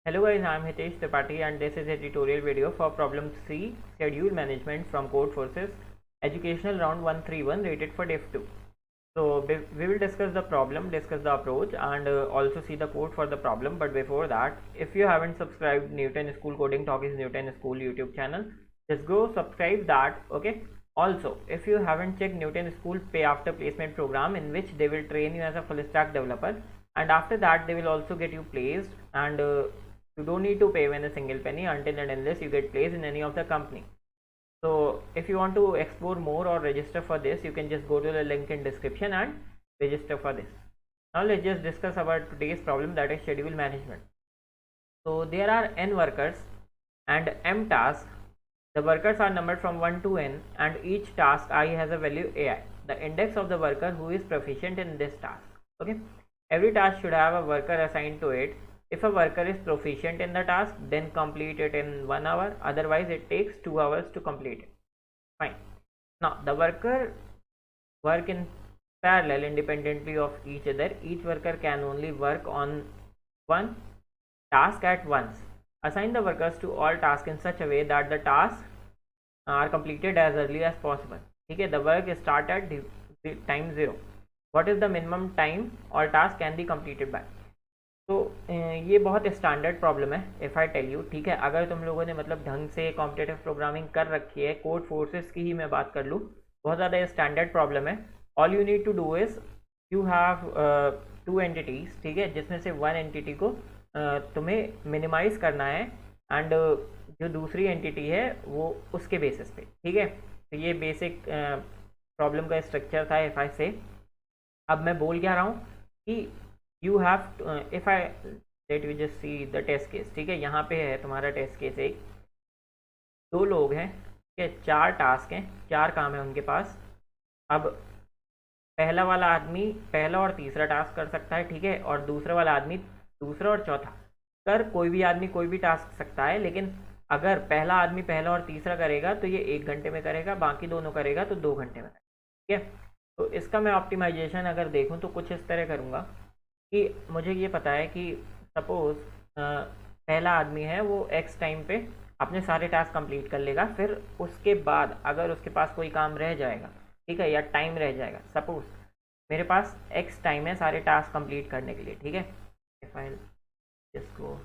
Hello guys, I am Hitesh Tripathi and this is a tutorial video for problem 3 schedule management from Codeforces educational round 131 rated for Div 2. So we will discuss the problem, discuss the approach and also see the code for the problem. But before that, if you haven't subscribed Newton School Coding Talk is Newton School YouTube channel, just go subscribe that. Okay. Also, if you haven't checked Newton School pay after placement program in which they will train you as a full stack developer and after that they will also get you placed and you don't need to pay even a single penny until and unless you get placed in any of the company. So if you want to explore more or register for this, you can just go to the link in description and register for this. Now let's just discuss about today's problem, that is schedule management. So there are n workers and m tasks. The workers are numbered from 1 to n and each task I has a value ai, the index of the worker who is proficient in this task. Okay, every task should have a worker assigned to it. If a worker is proficient in the task, then complete it in 1 hour, otherwise it takes 2 hours to complete it. Fine. Now the worker work in parallel independently of each other. Each worker can only work on one task at once. Assign the workers to all tasks in such a way that the tasks are completed as early as possible. Okay, the work start at time 0. What is the minimum time all tasks can be completed by? तो ये बहुत standard problem है if I tell you. ठीक है, अगर तुम लोगों ने मतलब ढंग से कॉम्पिटेटिव प्रोग्रामिंग कर रखी है, Codeforces की ही मैं बात कर लूँ, बहुत ज़्यादा स्टैंडर्ड प्रॉब्लम है. All you need to do is you have 2 entities. ठीक है, जिसमें से 1 एंटिटी को तुम्हें मिनिमाइज करना है एंड जो दूसरी एंटिटी है वो उसके बेसिस पे. ठीक है, तो ये बेसिक प्रॉब्लम का स्ट्रक्चर था. इफ़ आई से अब मैं बोल क्या रहा हूँ कि you have if I let you just see the test case. ठीक है, यहाँ पे है तुम्हारा टेस्ट केस. एक 2 लोग हैं, ठीक है, 4 टास्क हैं, 4 काम है उनके पास. अब पहला वाला आदमी पहला और तीसरा टास्क कर सकता है, ठीक है, और दूसरा वाला आदमी दूसरा और चौथा. कर कोई भी आदमी कोई भी टास्क सकता है, लेकिन अगर पहला आदमी पहला और तीसरा करेगा तो ये 1 घंटे में करेगा, बाकी दोनों करेगा तो 2 घंटे में करेगा. ठीक है, तो इसका मैं ऑप्टिमाइजेशन अगर देखूँ तो कुछ इस तरह करूँगा कि मुझे ये पता है कि सपोज पहला आदमी है वो एक्स टाइम पे अपने सारे टास्क कंप्लीट कर लेगा. फिर उसके बाद अगर उसके पास कोई काम रह जाएगा, ठीक है, या टाइम रह जाएगा, सपोज मेरे पास एक्स टाइम है सारे टास्क कंप्लीट करने के लिए. ठीक है, फाइल जिसको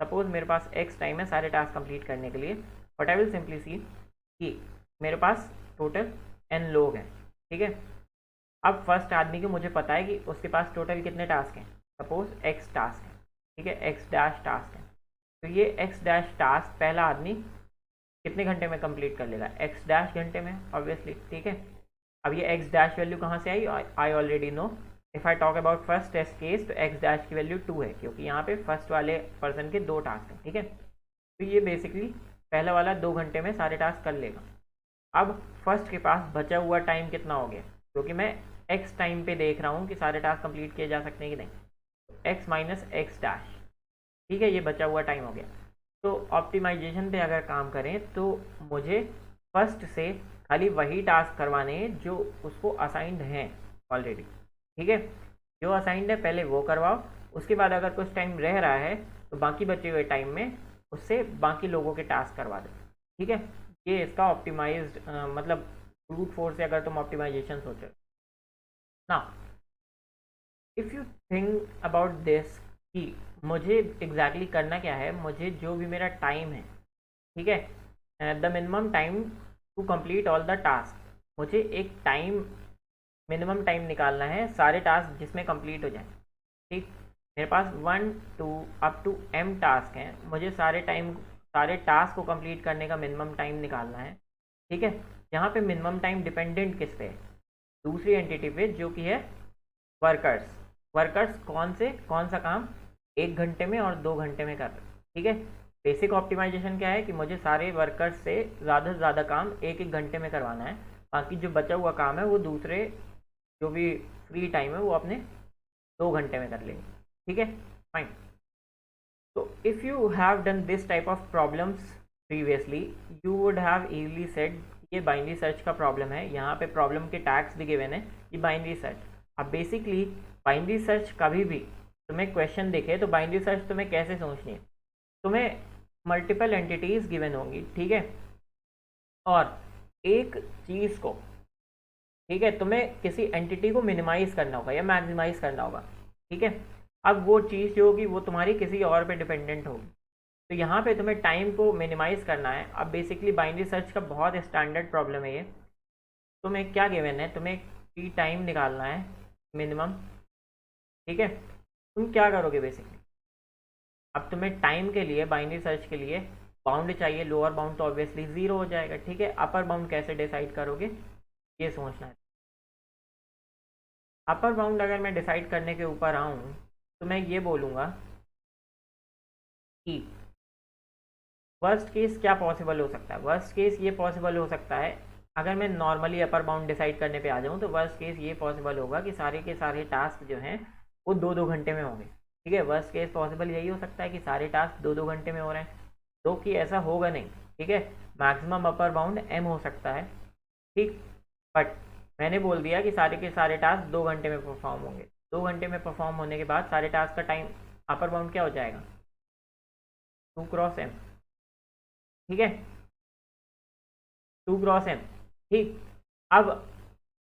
सपोज मेरे पास एक्स टाइम है सारे टास्क कंप्लीट करने के लिए. बट आई विल सिंपली सी कि मेरे पास टोटल एन लोग हैं. ठीक है, अब फर्स्ट आदमी को मुझे पता है कि उसके पास टोटल कितने टास्क हैं. सपोज एक्स टास्क है, ठीक है, एक्स डैश टास्क है. तो ये एक्स डैश टास्क पहला आदमी कितने घंटे में कंप्लीट कर लेगा? एक्स डैश घंटे में ऑब्वियसली. ठीक है, अब ये एक्स डैश वैल्यू कहाँ से आई? I already know. If I talk about first test case तो एक्स डैश की वैल्यू 2 है, क्योंकि यहाँ पे फर्स्ट वाले पर्सन के 2 टास्क हैं. ठीक है, तो ये बेसिकली पहला वाला 2 घंटे में सारे टास्क कर लेगा. अब फर्स्ट के पास बचा हुआ टाइम कितना हो गया? क्योंकि मैं एक्स टाइम पे देख रहा हूँ कि सारे टास्क कंप्लीट किए जा सकते हैं कि नहीं. X minus x dash. ठीक है, ये बचा हुआ टाइम हो गया. तो ऑप्टिमाइजेशन पे अगर काम करें तो मुझे फर्स्ट से खाली वही टास्क करवाने हैं जो उसको असाइंड हैं ऑलरेडी. ठीक है, जो असाइंड है पहले वो करवाओ. उसके बाद अगर कुछ टाइम रह रहा है तो बाकी बचे हुए टाइम में उससे बाकी लोगों के टास्क करवा दो. ठीक है, ये इसका ऑप्टिमाइज्ड मतलब ब्रूट फोर्स से अगर तुम ऑप्टिमाइजेशन सोचो. Now if you think about this कि मुझे एग्जैक्टली करना क्या है, मुझे जो भी मेरा टाइम है, ठीक है, the minimum time to complete all the task, मुझे एक टाइम मिनिमम टाइम निकालना है सारे टास्क जिसमें कंप्लीट हो जाए. ठीक, मेरे पास 1 to up to m task हैं, मुझे सारे टास्क को कंप्लीट करने का मिनिमम टाइम निकालना है. ठीक है, यहाँ पे मिनिमम टाइम डिपेंडेंट किस पे है? दूसरी एंटिटी पे जो कि है वर्कर्स. वर्कर्स कौन सा काम 1 घंटे में और 2 घंटे में कर रहे. ठीक है, बेसिक ऑप्टिमाइजेशन क्या है कि मुझे सारे वर्कर्स से ज़्यादा से ज़्यादा काम 1 घंटे में करवाना है. बाकी जो बचा हुआ काम है वो दूसरे जो भी फ्री टाइम है वो अपने 2 घंटे में कर लेंगे. ठीक है, फाइन. तो if you have done this type of problems previously you would have easily said ये बाइनरी सर्च का प्रॉब्लम है. यहाँ पे प्रॉब्लम के टैग्स भी गिवन है कि बाइनरी सर्च. अब बेसिकली बाइनरी सर्च कभी भी तुम्हें क्वेश्चन देखे तो बाइनरी सर्च तुम्हें कैसे सोचनी है? तुम्हें मल्टीपल एंटिटीज गिवन होंगी, ठीक है, और एक चीज़ को, ठीक है, तुम्हें किसी एंटिटी को मिनिमाइज करना होगा या मैक्सिमाइज करना होगा, ठीक है। अब वो चीज़ जो होगी वो तुम्हारी किसी और पे डिपेंडेंट होगी। तो यहाँ पे तुम्हें टाइम को मिनिमाइज करना है। अब बेसिकली बाइनरी सर्च का बहुत स्टैंडर्ड प्रॉब्लम है ये। तुम्हें क्या गिवन है, तुम्हें टी टाइम निकालना है मिनिमम, ठीक है। तुम क्या करोगे बेसिकली, अब तुम्हें टाइम के लिए बाइनरी सर्च के लिए बाउंड चाहिए, लोअर बाउंड तो ऑब्वियसली 0 हो जाएगा, ठीक है। अपर बाउंड कैसे डिसाइड करोगे ये सोचना है। अपर बाउंड अगर मैं डिसाइड करने के ऊपर आऊँ तो मैं ये बोलूँगा कि वर्स्ट केस क्या पॉसिबल हो सकता है। वर्स्ट केस ये पॉसिबल हो सकता है, अगर मैं नॉर्मली अपर बाउंड डिसाइड करने पे आ जाऊँ तो वर्स्ट केस ये पॉसिबल होगा कि सारे के सारे टास्क जो हैं वो 2-2 घंटे में होंगे, ठीक है। वर्स्ट केस पॉसिबल यही हो सकता है कि सारे टास्क 2-2 घंटे में हो रहे हैं, जो कि ऐसा होगा नहीं, ठीक है। मैक्सिमम अपर बाउंड m हो सकता है, ठीक। बट मैंने बोल दिया कि सारे के सारे टास्क 2 घंटे में परफॉर्म होंगे। 2 घंटे में परफॉर्म होने के बाद सारे टास्क का टाइम अपर बाउंड क्या हो जाएगा, 2 × m, ठीक है, 2 × m, ठीक। अब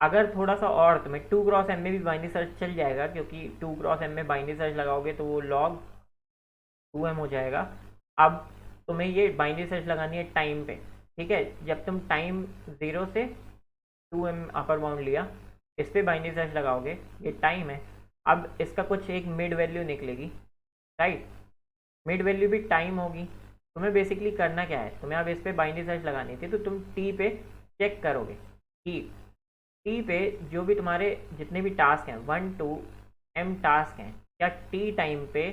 अगर थोड़ा सा और तुम्हें 2 × m में भी बाइनरी सर्च चल जाएगा, क्योंकि 2 × m में बाइनरी सर्च लगाओगे तो वो log 2m हो जाएगा। अब तुम्हें ये बाइनरी सर्च लगानी है टाइम पे, ठीक है। जब तुम टाइम 0 से 2m अपर बाउंड लिया, इस पर बाइनरी सर्च लगाओगे, ये टाइम है। अब इसका कुछ एक मिड वैल्यू निकलेगी, राइट, मिड वैल्यू भी टाइम होगी। तुम्हें बेसिकली करना क्या है, तुम्हें अब इस पर बाइनरी सर्च लगानी थी, तो तुम टी पे चेक करोगे कि टी पे जो भी तुम्हारे जितने भी टास्क हैं 1 to m टास्क हैं, क्या टी टाइम पे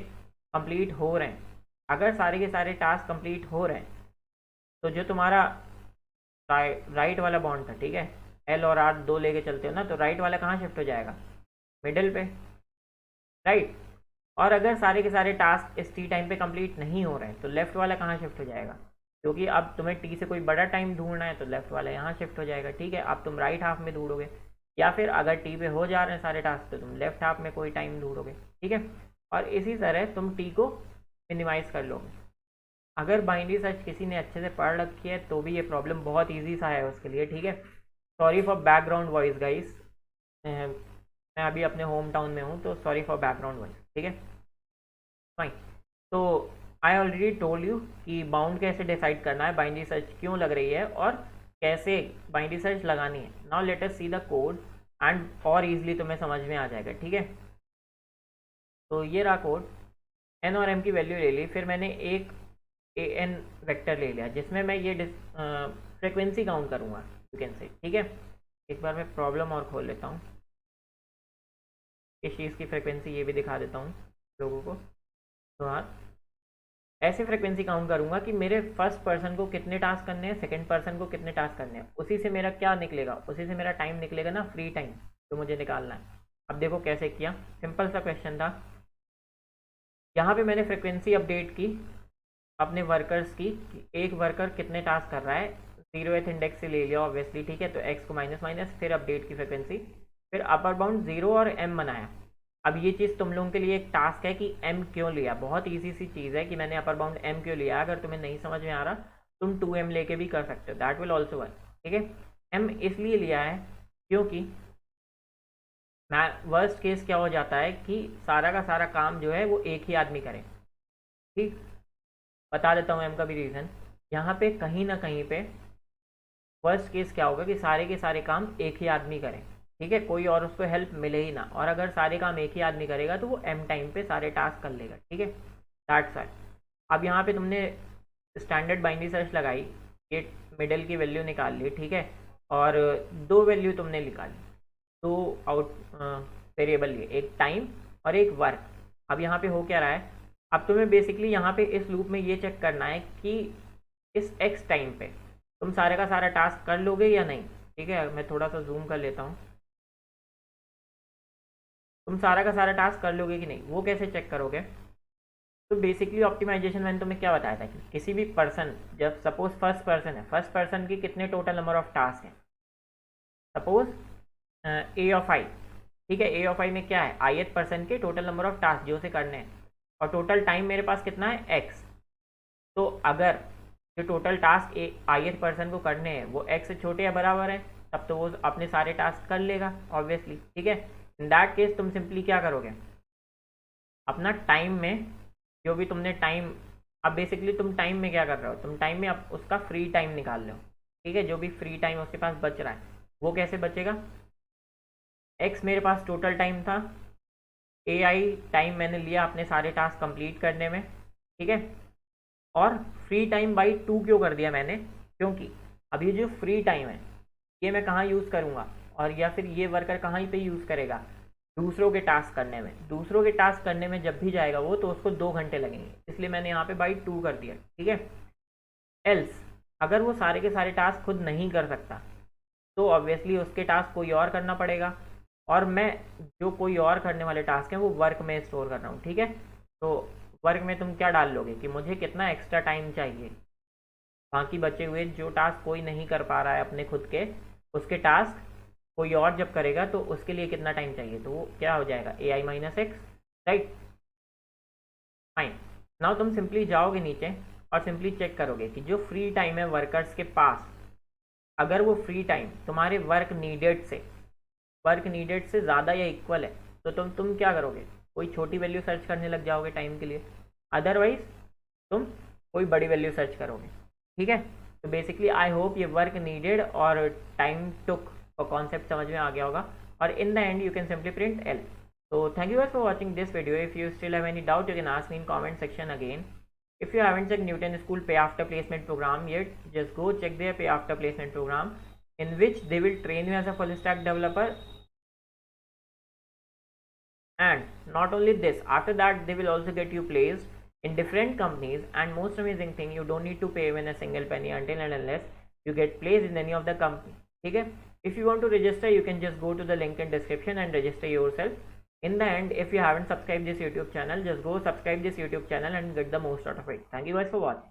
कंप्लीट हो रहे हैं। अगर सारे के सारे टास्क कंप्लीट हो रहे हैं तो जो तुम्हारा राइट वाला बॉन्ड था, ठीक है, एल और आर 2 लेके चलते हो ना, तो राइट वाला कहाँ शिफ्ट हो जाएगा, मिडिल पे, राइट। और अगर सारे के सारे टास्क इस टी टाइम पे कंप्लीट नहीं हो रहे हैं तो लेफ्ट वाला कहाँ शिफ्ट हो जाएगा, क्योंकि अब तुम्हें टी से कोई बड़ा टाइम ढूंढना है तो लेफ्ट वाला यहाँ शिफ्ट हो जाएगा, ठीक है। अब तुम राइट हाफ में ढूंढोगे, या फिर अगर टी पे हो जा रहे हैं सारे टास्क तो तुम लेफ्ट हाफ में कोई टाइम ढूंढोगे, ठीक है। और इसी तरह तुम टी को मिनिमाइज कर लोगे। अगर बाइनरी सर्च किसी ने अच्छे से पढ़ रखी है तो भी ये प्रॉब्लम बहुत ईजी सा है उसके लिए, ठीक है। Sorry for background voice guys, मैं अभी अपने होम टाउन में हूँ तो सॉरी फॉर बैकग्राउंड वॉइस, ठीक है, फाइन। तो आई ऑलरेडी टोल्ड यू कि बाउंड कैसे डिसाइड करना है, बाइनरी सर्च क्यों लग रही है और कैसे बाइनरी सर्च लगानी है। Now let us see the code and और इजीली तुम्हें समझ में आ जाएगा, ठीक है। तो ये रहा कोड, एन और एम की वैल्यू ले ली, फिर मैंने एक ए एन वेक्टर ले लिया जिसमें मैं ये फ्रिक्वेंसी काउंट करूँगा, यू कैन से, ठीक है। एक बार मैं प्रॉब्लम और खोल लेता हूँ, इस चीज़ की फ्रिक्वेंसी ये भी दिखा देता हूँ लोगों को। तो हाँ, ऐसे फ्रिक्वेंसी काउंट करूँगा कि मेरे फर्स्ट पर्सन को कितने टास्क करने हैं, सेकंड पर्सन को कितने टास्क करने हैं, उसी से मेरा क्या निकलेगा, उसी से मेरा टाइम निकलेगा ना, फ्री टाइम जो मुझे निकालना है। अब देखो कैसे किया, सिंपल सा क्वेश्चन था। यहाँ पे मैंने फ्रिक्वेंसी अपडेट की अपने वर्कर्स की, कि एक वर्कर कितने टास्क कर रहा है, 0th इंडेक्स से ले लिया ऑब्वियसली, ठीक है। तो x को माइनस माइनस, फिर अपडेट की फ्रिक्वेंसी, फिर अपर बाउंड 0 और m बनाया। अब ये चीज़ तुम लोगों के लिए एक टास्क है कि m क्यों लिया, बहुत ईजी सी चीज़ है कि मैंने अपर बाउंड m क्यों लिया। अगर तुम्हें नहीं समझ में आ रहा तुम 2m लेके भी कर सकते हो, दैट विल ऑल्सो वर्क, ठीक है। m इसलिए लिया है क्योंकि वर्स्ट केस क्या हो जाता है कि सारा का सारा काम जो है वो एक ही आदमी करे, ठीक। बता देता हूँ m का भी रीज़न। यहाँ पे कहीं ना कहीं पे वर्स्ट केस क्या होगा कि सारे के सारे काम एक ही आदमी करें, ठीक है, कोई और उसको हेल्प मिले ही ना। और अगर सारे काम एक ही आदमी करेगा तो वो m टाइम पे सारे टास्क कर लेगा, ठीक है, दैट्स वाई। अब यहाँ पे तुमने स्टैंडर्ड बाइनरी सर्च लगाई, ये मिडल की वैल्यू निकाल ली, ठीक है, और 2 वैल्यू तुमने निकाली, 2 आउट वेरिएबल लिए, एक टाइम और एक वर्क। अब यहाँ पे हो क्या रहा है, अब तुम्हें बेसिकली यहाँ पे इस लूप में ये चेक करना है कि इस x टाइम पे तुम सारे का सारा टास्क कर लोगे या नहीं, ठीक है। मैं थोड़ा सा जूम कर लेता हूँ, तुम सारा का सारा टास्क कर लोगे कि नहीं, वो कैसे चेक करोगे। तो बेसिकली ऑप्टिमाइजेशन मैंने तुम्हें क्या बताया था कि किसी भी पर्सन, जब सपोज फर्स्ट पर्सन है, फर्स्ट पर्सन की कितने टोटल नंबर ऑफ टास्क हैं, सपोज ए ऑफ आई, ठीक है। ए ऑफ आई में क्या है, ith पर्सन के टोटल नंबर ऑफ टास्क जो उसे करने हैं, और टोटल टाइम मेरे पास कितना है x, तो अगर जो टोटल टास्क ith पर्सन को करने हैं वो x से छोटे या बराबर है, तब तो वो अपने सारे टास्क कर लेगा ऑब्वियसली, ठीक है। इन दैट केस तुम सिंपली क्या करोगे, अपना टाइम में जो भी तुमने टाइम, अब बेसिकली तुम टाइम में क्या कर रहे हो, तुम टाइम में अब उसका फ्री टाइम निकाल रहे हो, ठीक है। जो भी फ्री टाइम उसके पास बच रहा है वो कैसे बचेगा, x मेरे पास टोटल टाइम था, ai टाइम मैंने लिया अपने सारे टास्क कंप्लीट करने में, ठीक है। और फ्री टाइम बाई 2 क्यों कर दिया मैंने, क्योंकि अब ये जो फ्री टाइम है ये मैं कहाँ यूज़ करूँगा, और या फिर ये वर्कर कहाँ पे यूज़ करेगा, दूसरों के टास्क करने में। दूसरों के टास्क करने में जब भी जाएगा वो, तो उसको 2 घंटे लगेंगे, इसलिए मैंने यहाँ पे बाई 2 कर दिया, ठीक है। एल्स अगर वो सारे के सारे टास्क खुद नहीं कर सकता तो ऑब्वियसली उसके टास्क कोई और करना पड़ेगा, और मैं जो कोई और करने वाले टास्क हैं वो वर्क में स्टोर कर रहा हूँ, ठीक है। तो वर्क में तुम क्या डाल लोगे कि मुझे कितना एक्स्ट्रा टाइम चाहिए, बाकी बचे हुए जो टास्क कोई नहीं कर पा रहा है अपने खुद के, उसके टास्क कोई और जब करेगा तो उसके लिए कितना टाइम चाहिए, तो वो क्या हो जाएगा ai minus x, right, fine. Now तुम सिंपली जाओगे नीचे और सिंपली चेक करोगे कि जो फ्री टाइम है वर्कर्स के पास, अगर वो फ्री टाइम तुम्हारे वर्क नीडेड से ज़्यादा या इक्वल है, तो तुम क्या करोगे, कोई छोटी वैल्यू सर्च करने लग जाओगे टाइम के लिए, अदरवाइज तुम कोई बड़ी वैल्यू सर्च करोगे, ठीक है। तो बेसिकली आई होप ये वर्क नीडेड और टाइम टुक का कॉन्सेप्ट समझ में आ गया होगा, और in the end you can simply print L. So thank you guys for watching this video. If you still have any doubt, you can ask me in comment section again. If you haven't checked Newton School Pay After Placement program yet, just go check their Pay After Placement program, in which they will train you as a full stack developer. And not only this, after that they will also get you placed in different companies, and most amazing thing, you don't need to pay even a single penny until and unless you get placed in any of the company, okay. If you want to register, you can just go to the link in description and register yourself. In the end, if you haven't subscribed this YouTube channel, just go subscribe this YouTube channel and get the most out of it. Thank you guys for watching.